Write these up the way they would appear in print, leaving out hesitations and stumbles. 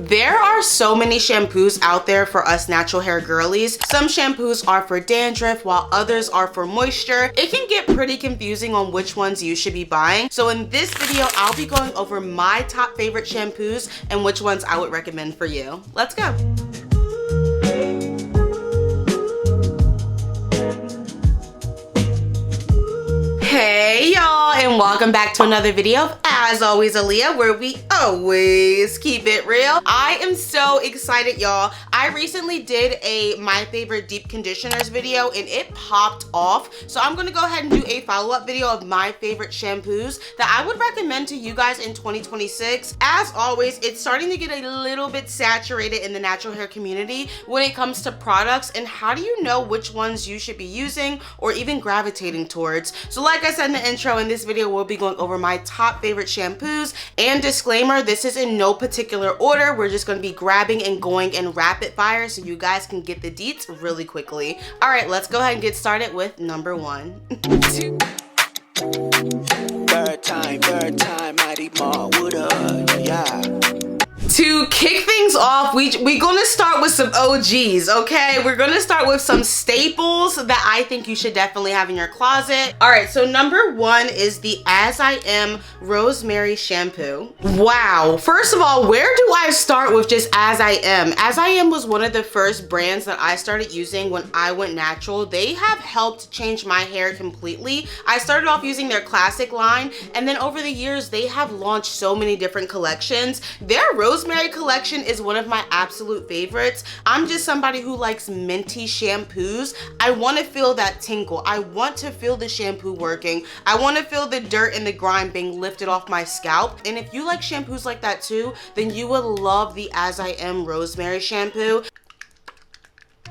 There are so many shampoos out there for us natural hair girlies. Some shampoos are for dandruff while others are for moisture. It can get pretty confusing on which ones you should be buying. So in this video, I'll be going over my top favorite shampoos and which ones I would recommend for you. Let's go. Hey y'all, and welcome back to another video of As Always Aaliyah, where we always keep it real. I am so excited, y'all. I recently did a my favorite deep conditioners video and it popped off. So I'm gonna go ahead and do a follow-up video of my favorite shampoos that I would recommend to you guys in 2026. As always, it's starting to get a little bit saturated in the natural hair community when it comes to products, and how do you know which ones you should be using or even gravitating towards? So like I said in the intro, in this video we'll be going over my top favorite shampoos, and disclaimer, this is in no particular order. We're just going to be grabbing and going in rapid fire so you guys can get the deets really quickly. All right, let's go ahead and get started with number one. Bird time, mighty ma, yeah. To kick things off, we're gonna start with some OGs, okay? We're gonna start with some staples that I think you should definitely have in your closet. All right, so number one is the I Am Rosemary shampoo. Wow, first of all, where do I start with just I Am? I Am was one of the first brands that I started using when I went natural. They have helped change my hair completely. I started off using their classic line, and then over the years, they have launched so many different collections. Their Rosemary collection is one of my absolute favorites. I'm just somebody who likes minty shampoos. I want to feel that tinkle. I want to feel the shampoo working. I want to feel the dirt and the grime being lifted off my scalp. And if you like shampoos like that too, then you will love the I Am Rosemary shampoo.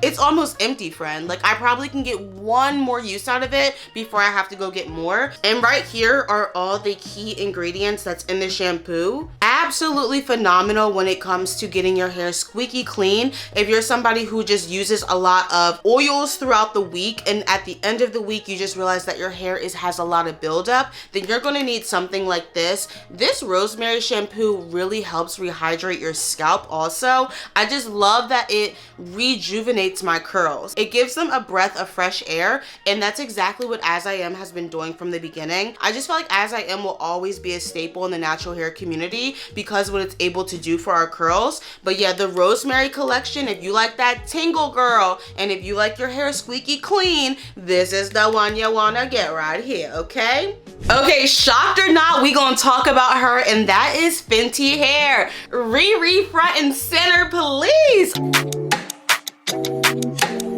It's almost empty, friend. Like, I probably can get one more use out of it before I have to go get more. And right here are all the key ingredients that's in the shampoo. Absolutely phenomenal when it comes to getting your hair squeaky clean. If you're somebody who just uses a lot of oils throughout the week, and at the end of the week you just realize that your hair has a lot of buildup, then you're gonna need something like this. This rosemary shampoo really helps rehydrate your scalp also. I just love that it rejuvenates my curls. It gives them a breath of fresh air, and that's exactly what I Am has been doing from the beginning. I just feel like I Am will always be a staple in the natural hair community because of what it's able to do for our curls. But yeah, the Rosemary collection, if you like that tingle, girl, and if you like your hair squeaky clean, this is the one you wanna get right here, okay? Okay, shocked or not, we gonna talk about her, and that is Fenty hair. Riri front and center, please.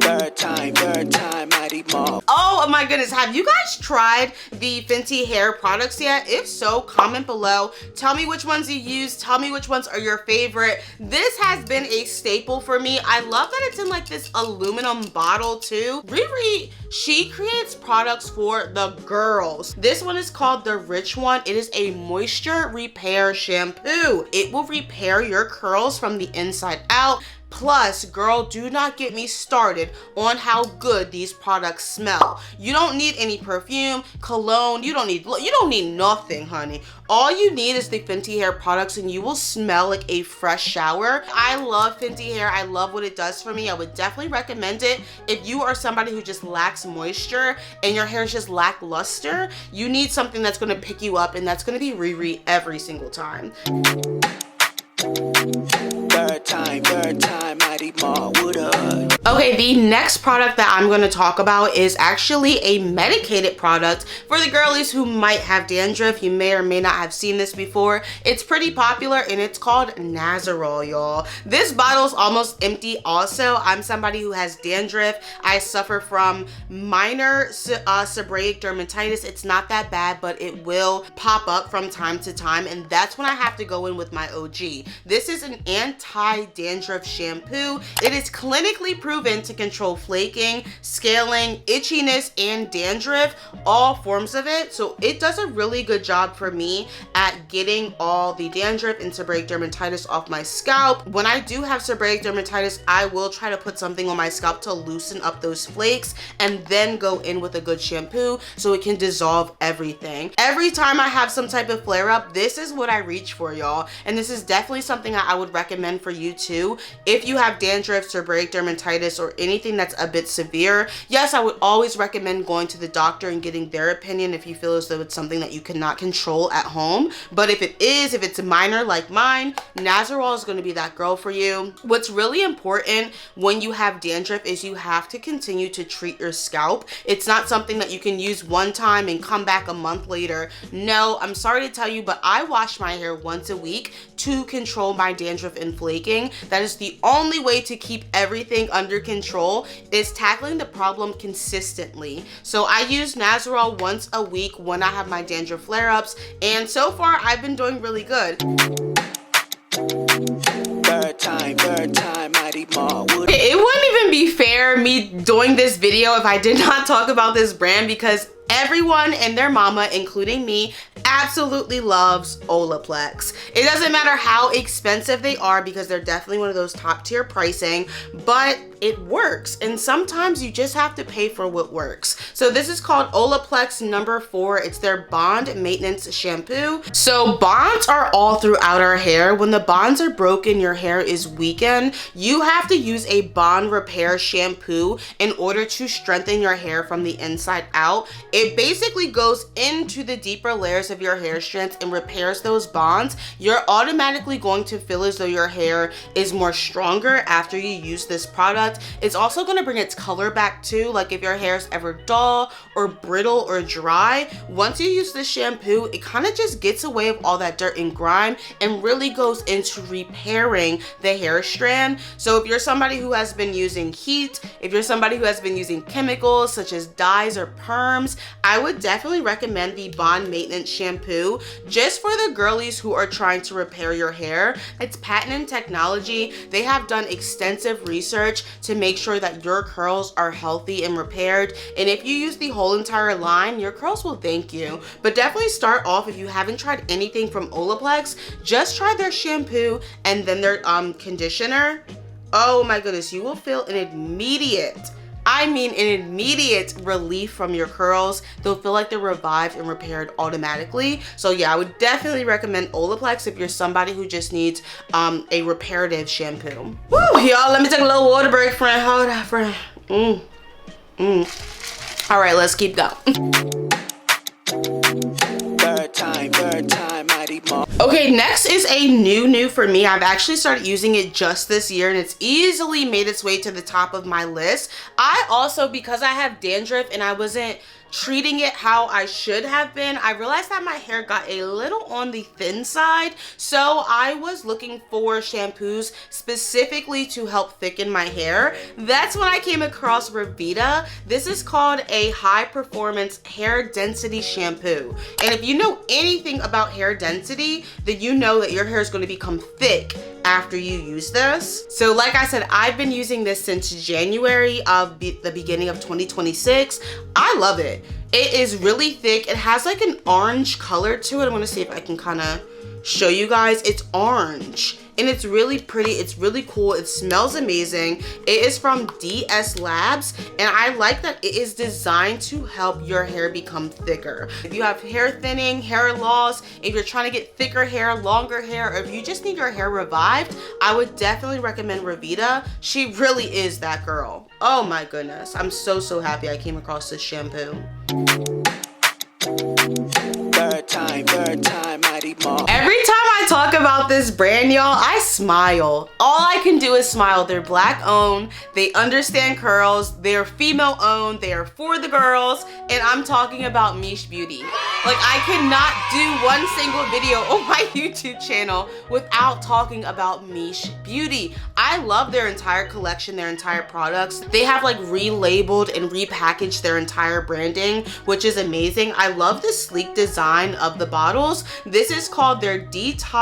Bird time, mighty ma. Oh my goodness, have you guys tried the Fenty hair products yet? If so, comment below. Tell me which ones you use. Tell me which ones are your favorite. This has been a staple for me. I love that it's in like this aluminum bottle too. Riri, she creates products for the girls. This one is called the Rich One. It is a moisture repair shampoo. It will repair your curls from the inside out. Plus, girl, do not get me started on how good these products smell. You don't need any perfume, cologne, you don't need nothing, honey. All you need is the Fenty hair products and you will smell like a fresh shower. I love Fenty hair. I love what it does for me. I would definitely recommend it if you are somebody who just lacks moisture and your hair is just lackluster. You need something that's gonna pick you up, and that's gonna be Riri every single time. Bird time, mighty ma, okay, the next product that I'm going to talk about is actually a medicated product for the girlies who might have dandruff. You may or may not have seen this before. It's pretty popular and it's called Nizoral, y'all. This bottle's almost empty also. I'm somebody who has dandruff. I suffer from minor seborrheic dermatitis. It's not that bad, but it will pop up from time to time, and that's when I have to go in with my OG. This is an anti-dandruff shampoo. It is clinically proven proven to control flaking, scaling, itchiness, and dandruff, all forms of it. So it does a really good job for me at getting all the dandruff and seborrheic dermatitis off my scalp. When I do have seborrheic dermatitis, I will try to put something on my scalp to loosen up those flakes and then go in with a good shampoo so it can dissolve everything. Every time I have some type of flare up, this is what I reach for, y'all. And this is definitely something I would recommend for you too. If you have dandruff, seborrheic dermatitis, or anything that's a bit severe, yes, I would always recommend going to the doctor and getting their opinion if you feel as though it's something that you cannot control at home. But if it's minor like mine, Nizoral is going to be that girl for you. What's really important when you have dandruff is you have to continue to treat your scalp. It's not something that you can use one time and come back a month later. No, I'm sorry to tell you, but I wash my hair once a week to control my dandruff and flaking. That is the only way to keep everything under control, is tackling the problem consistently. So I use Nizoral once a week when I have my dandruff flare-ups, and so far I've been doing really good. It wouldn't even be fair me doing this video if I did not talk about this brand, because everyone and their mama, including me, absolutely loves Olaplex. It doesn't matter how expensive they are, because they're definitely one of those top tier pricing, but it works. And sometimes you just have to pay for what works. So this is called Olaplex number 4. It's their Bond Maintenance Shampoo. So bonds are all throughout our hair. When the bonds are broken, your hair is weakened. You have to use a bond repair shampoo in order to strengthen your hair from the inside out. It basically goes into the deeper layers of your hair strands and repairs those bonds. You're automatically going to feel as though your hair is more stronger after you use this product. It's also going to bring its color back too. Like if your hair is ever dull or brittle or dry, once you use this shampoo, it kind of just gets away with all that dirt and grime and really goes into repairing the hair strand. So if you're somebody who has been using heat, if you're somebody who has been using chemicals such as dyes or perms, I would definitely recommend the Bond Maintenance Shampoo just for the girlies who are trying to repair your hair. It's patented technology. They have done extensive research to make sure that your curls are healthy and repaired. And if you use the whole entire line, your curls will thank you. But definitely start off, if you haven't tried anything from Olaplex, just try their shampoo and then their conditioner. Oh my goodness, you will feel an immediate relief from your curls. They'll feel like they're revived and repaired automatically. So yeah, I would definitely recommend Olaplex if you're somebody who just needs a reparative shampoo. Woo, y'all, let me take a little water break, friend. Hold on, friend. All right, let's keep going. Okay, next is a new for me. I've actually started using it just this year, and it's easily made its way to the top of my list. I also, because I have dandruff and I wasn't treating it how I should have been, I realized that my hair got a little on the thin side. So I was looking for shampoos specifically to help thicken my hair. That's when I came across Revita. This is called a high performance hair density shampoo. And if you know anything about hair density, then you know that your hair is going to become thick after you use this. So like I said, I've been using this since January of the beginning of 2026. I love it. It is really thick. It has like an orange color to it. I'm gonna see if I can kind of show you guys. It's orange and it's really pretty. It's really cool. It smells amazing. It is from DS Labs, and I like that it is designed to help your hair become thicker. If you have hair thinning, hair loss, if you're trying to get thicker hair, longer hair, or if you just need your hair revived, I would definitely recommend Revita. She really is that girl. Oh my goodness. I'm so happy I came across this shampoo. Every time I talk about this brand, y'all, I smile. All I can do is smile. They're Black owned, they understand curls, they're female owned, they are for the girls, and I'm talking about Miche Beauty. Like, I cannot do one single video on my YouTube channel without talking about Miche Beauty. I love their entire collection, their entire products. They have like relabeled and repackaged their entire branding, which is amazing. I love the sleek design of the bottles. This is called their Detox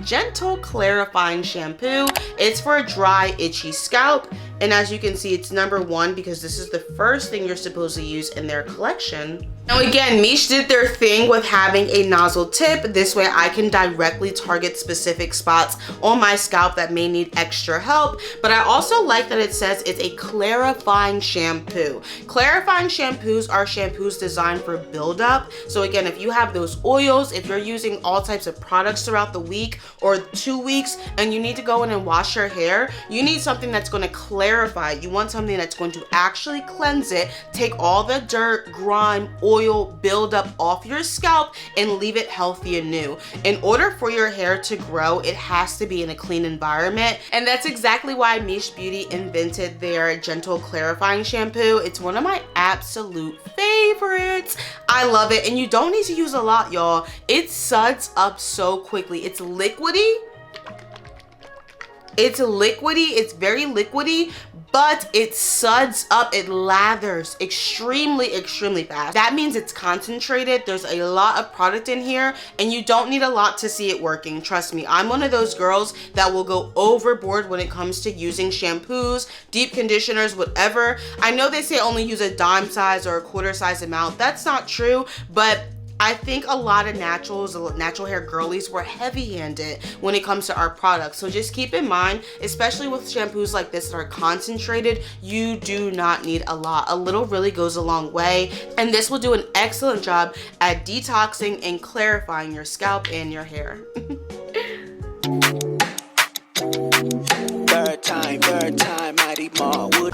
Gentle Clarifying Shampoo. It's for a dry, itchy scalp. And as you can see, it's number 1 because this is the first thing you're supposed to use in their collection. Now again, Miche did their thing with having a nozzle tip. This way I can directly target specific spots on my scalp that may need extra help. But I also like that it says it's a clarifying shampoo. Clarifying shampoos are shampoos designed for buildup. So again, if you have those oils, if you're using all types of products throughout the week or 2 weeks and you need to go in and wash your hair, you need something that's going to clarify. You want something that's going to actually cleanse it, take all the dirt, grime, oil buildup off your scalp and leave it healthy and new. In order for your hair to grow, it has to be in a clean environment, and that's exactly why Miche Beauty invented their gentle clarifying shampoo. It's one of my absolute favorites. I love it, and you don't need to use a lot, y'all. It suds up so quickly. It's liquidy. It's very liquidy, but it suds up, it lathers extremely fast. That means it's concentrated. There's a lot of product in here and you don't need a lot to see it working. Trust me, I'm one of those girls that will go overboard when it comes to using shampoos, deep conditioners, whatever. I know they say only use a dime size or a quarter size amount. That's not true, but I think a lot of natural hair girlies were heavy-handed when it comes to our products. So just keep in mind, especially with shampoos like this that are concentrated, you do not need a lot. A little really goes a long way. And this will do an excellent job at detoxing and clarifying your scalp and your hair.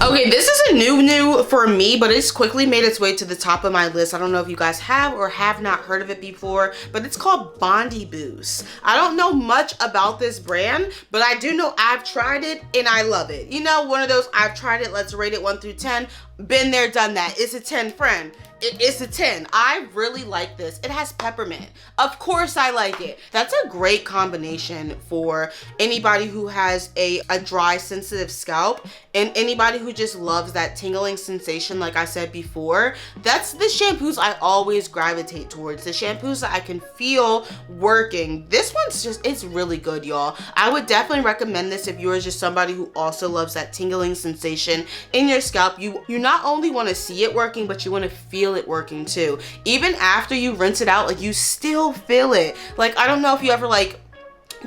Okay, this is a new for me, but it's quickly made its way to the top of my list. I don't know if you guys have or have not heard of it before, but it's called Bondi Boost. I don't know much about this brand, but I do know I've tried it and I love it. You know, one of those I've tried it, let's rate it 1 through 10. Been there, done that. It's a 10, friend. It's a 10. I really like this. It has peppermint. Of course I like it. That's a great combination for anybody who has a dry, sensitive scalp and anybody who just loves that tingling sensation like I said before. That's the shampoos I always gravitate towards. The shampoos that I can feel working. This one's just, it's really good, y'all. I would definitely recommend this if you are just somebody who also loves that tingling sensation in your scalp. You not only want to see it working, but you want to feel it working too. Even after you rinse it out, like you still feel it. Like, I don't know if you ever like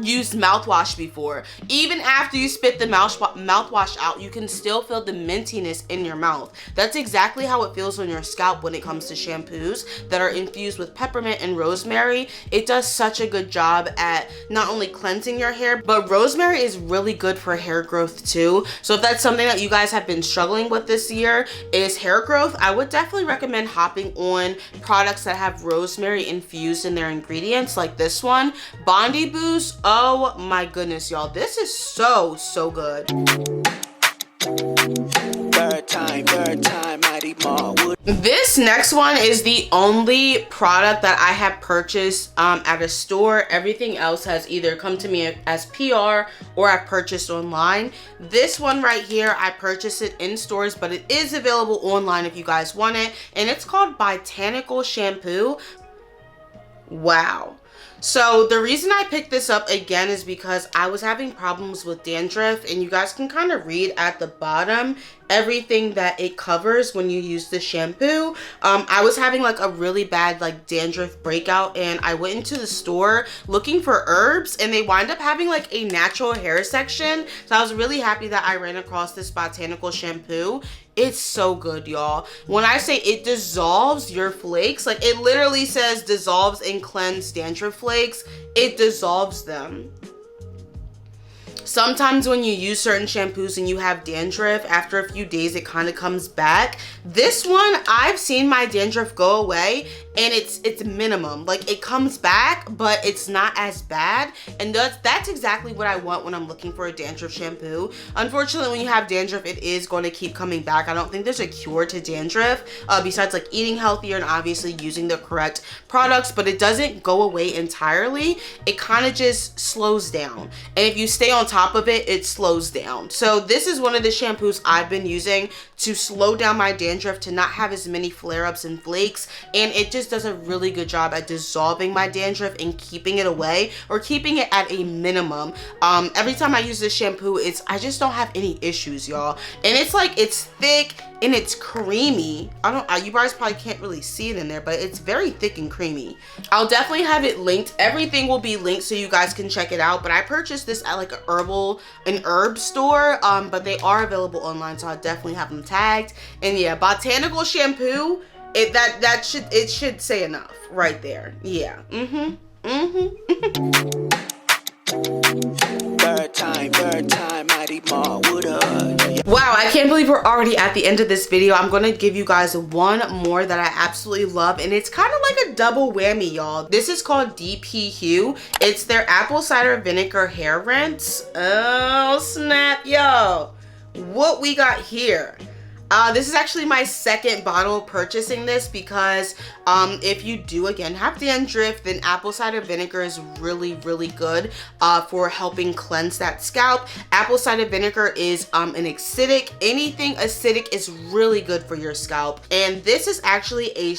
used mouthwash before. Even after you spit the mouthwash out, you can still feel the mintiness in your mouth. That's exactly how it feels on your scalp when it comes to shampoos that are infused with peppermint and rosemary. It does such a good job at not only cleansing your hair, but rosemary is really good for hair growth too. So if that's something that you guys have been struggling with this year is hair growth, I would definitely recommend hopping on products that have rosemary infused in their ingredients, like this one, Bondi Boost. Oh my goodness, y'all. This is so good. This next one is the only product that I have purchased at a store. Everything else has either come to me as PR or I purchased online. This one right here, I purchased it in stores, but it is available online if you guys want it. And it's called Botanical Shampoo. Wow. So the reason I picked this up again is because I was having problems with dandruff, and you guys can kind of read at the bottom everything that it covers when you use the shampoo. I was having like a really bad like dandruff breakout, and I went into the store looking for herbs, and they wind up having like a natural hair section. So I was really happy that I ran across this Botanical shampoo. It's so good, y'all. When I say it dissolves your flakes, like it literally says dissolves and cleanse dandruff flakes, it dissolves them. Sometimes when you use certain shampoos and you have dandruff, after a few days it kind of comes back. This one, I've seen my dandruff go away, and it's minimum. Like, it comes back, but it's not as bad. And that's exactly what I want when I'm looking for a dandruff shampoo. Unfortunately, when you have dandruff, it is going to keep coming back. I don't think there's a cure to dandruff besides like eating healthier and obviously using the correct products, but it doesn't go away entirely. It kind of just slows down. And if you stay on top of it, it slows down. So this is one of the shampoos I've been using to slow down my dandruff, to not have as many flare-ups and flakes, and it just just does a really good job at dissolving my dandruff and keeping it away, or keeping it at a minimum. Every time I use this shampoo, I just don't have any issues, y'all. And it's like, it's thick and it's creamy. You guys probably can't really see it in there, but it's very thick and creamy. I'll definitely have it linked. Everything will be linked so you guys can check it out. But I purchased this at like an herb store, but they are available online, so I'll definitely have them tagged. And yeah, Botanical shampoo, it should say enough right there. Yeah. Third time, mighty Ma, what up? Wow, I can't believe we're already at the end of this video. I'm gonna give you guys one more that I absolutely love, and it's kind of like a double whammy, y'all. This is called DP Hue. It's their apple cider vinegar hair rinse. Oh snap, yo. What we got here? This is actually my second bottle purchasing this, because if you do again have dandruff, then apple cider vinegar is really good for helping cleanse that scalp. Apple cider vinegar is an acidic. Anything acidic is really good for your scalp, and this is actually a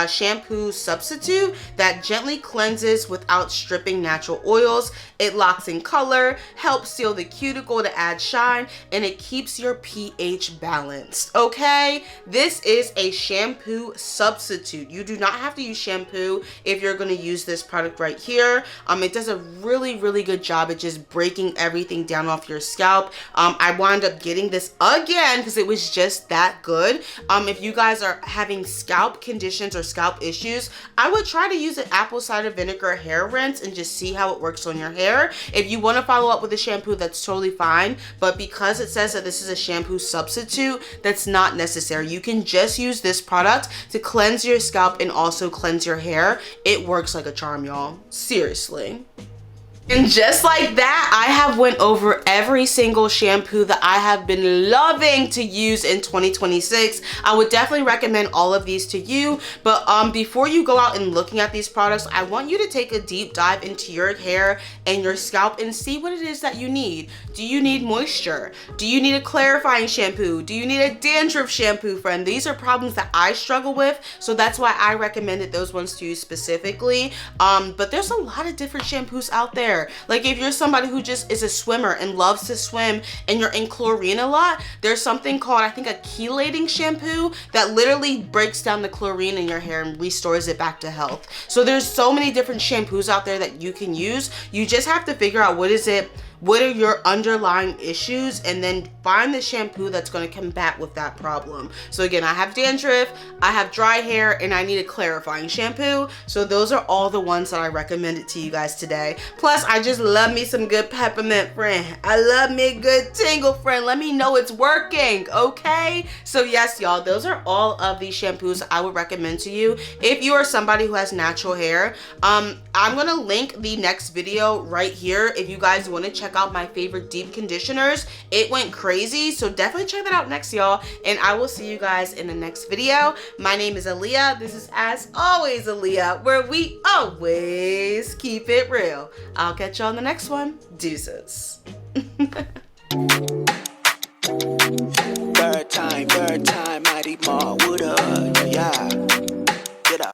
shampoo substitute that gently cleanses without stripping natural oils. It locks in color, helps seal the cuticle to add shine, and it keeps your pH balanced. Okay, this is a shampoo substitute. You do not have to use shampoo if you're going to use this product right here. It does a really good job at just breaking everything down off your scalp. I wound up getting this again because it was just that good. If you guys are having scalp conditions or scalp issues, I would try to use an apple cider vinegar hair rinse and just see how it works on your hair. If you want to follow up with a shampoo, that's totally fine, but because it says that this is a shampoo substitute, that's not necessary. You can just use this product to cleanse your scalp and also cleanse your hair. It works like a charm, y'all. Seriously. And just like that, I have went over every single shampoo that I have been loving to use in 2026. I would definitely recommend all of these to you. But before you go out and looking at these products, I want you to take a deep dive into your hair and your scalp and see what it is that you need. Do you need moisture? Do you need a clarifying shampoo? Do you need a dandruff shampoo, friend? These are problems that I struggle with, so that's why I recommended those ones to you specifically. But there's a lot of different shampoos out there. Like if you're somebody who just is a swimmer and loves to swim and you're in chlorine a lot, there's something called, I think, a chelating shampoo that literally breaks down the chlorine in your hair and restores it back to health. So there's so many different shampoos out there that you can use. You just have to figure out what are your underlying issues, and then find the shampoo that's going to combat with that problem. So again, I have dandruff, I have dry hair, and I need a clarifying shampoo. So those are all the ones that I recommended to you guys today. Plus, I just love me some good peppermint, friend. I love me a good tingle, friend. Let me know it's working, okay? So yes, y'all, those are all of the shampoos I would recommend to you if you are somebody who has natural hair. I'm going to link the next video right here if you guys want to check out my favorite deep conditioners. It went crazy, so definitely check that out next, y'all, and I will see you guys in the next video. My name is Aaliyah. This is As Always Aaliyah, where we always keep it real. I'll catch y'all in the next one. Deuces. Third time, mighty Ma.